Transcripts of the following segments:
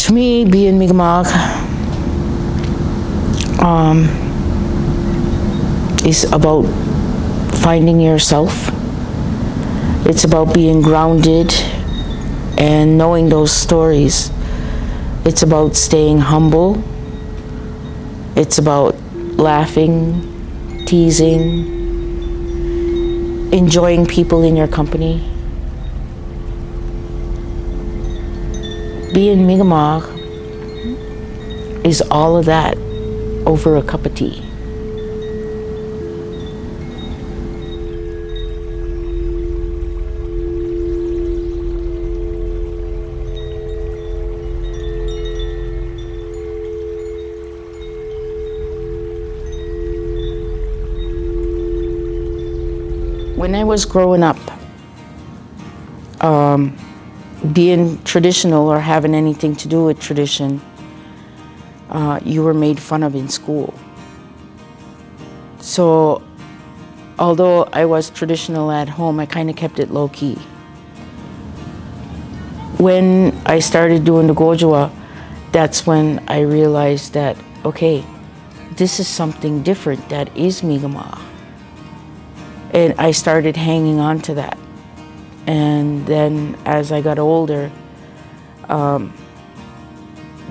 To me, being Mi'kmaq is about finding yourself. It's about being grounded and knowing those stories. It's about staying humble. It's about laughing, teasing, enjoying people in your company. Being Mi'kmaq is all of that over a cup of tea. When I was growing up, being traditional or having anything to do with tradition, you were made fun of in school. So, although I was traditional at home, I kind of kept it low-key. When I started doing the Gojwa, that's when I realized that, okay, this is something different that is Mi'kmaq. And I started hanging on to that. And then as I got older,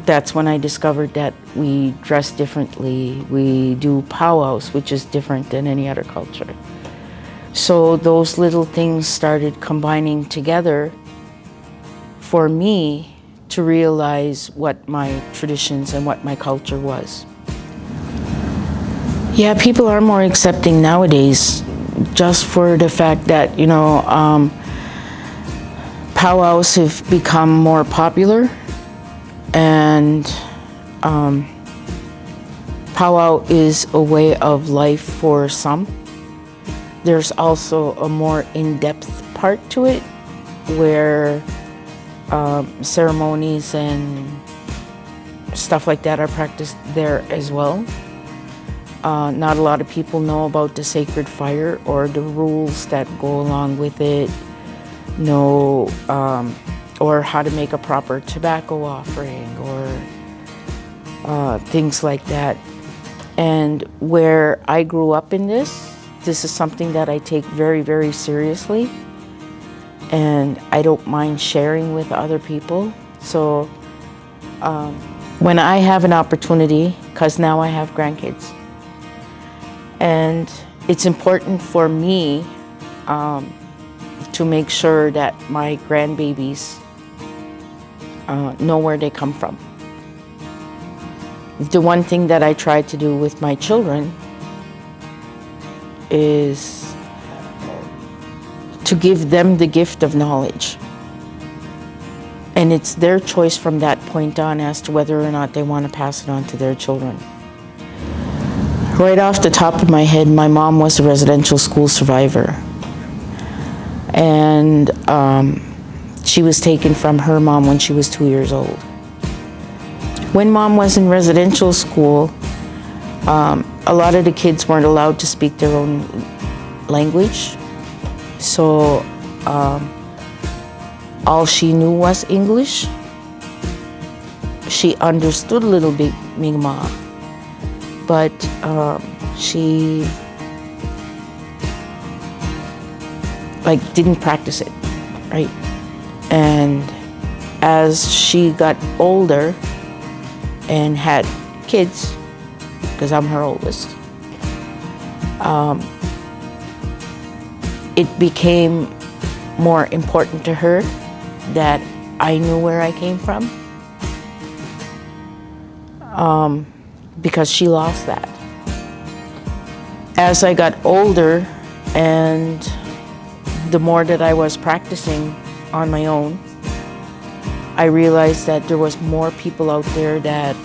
that's when I discovered that we dress differently. We do powwows, which is different than any other culture. So those little things started combining together for me to realize what my traditions and what my culture was. Yeah, people are more accepting nowadays, just for the fact that, powwows have become more popular, and powwow is a way of life for some. There's also a more in-depth part to it, where ceremonies and stuff like that are practiced there as well. Not a lot of people know about the sacred fire or the rules that go along with it, or how to make a proper tobacco offering, or things like that. And where I grew up in this is something that I take very, very seriously, and I don't mind sharing with other people. So when I have an opportunity, because now I have grandkids, and it's important for me to make sure that my grandbabies know where they come from. The one thing that I try to do with my children is to give them the gift of knowledge. And it's their choice from that point on as to whether or not they want to pass it on to their children. Right off the top of my head, my mom was a residential school survivor. And she was taken from her mom when she was 2 years old. When mom was in residential school, a lot of the kids weren't allowed to speak their own language. So all she knew was English. She understood a little bit Mi'kmaq, but she didn't practice it, right? And as she got older and had kids, because I'm her oldest, it became more important to her that I knew where I came from, because she lost that. As I got older, and the more that I was practicing on my own, I realized that there was more people out there that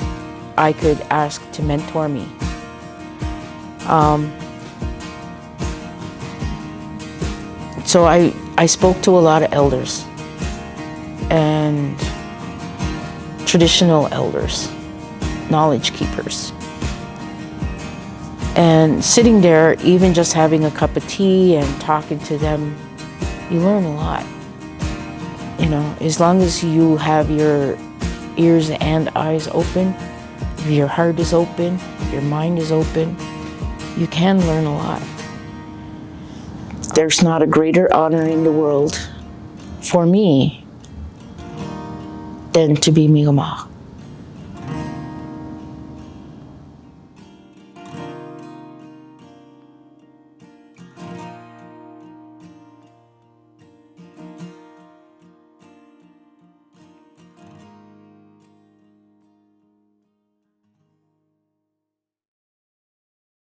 I could ask to mentor me. So I spoke to a lot of elders and traditional elders, knowledge keepers. And sitting there, even just having a cup of tea and talking to them, you learn a lot. As long as you have your ears and eyes open, if your heart is open, if your mind is open, you can learn a lot. There's not a greater honor in the world for me than to be Mi'kmaq.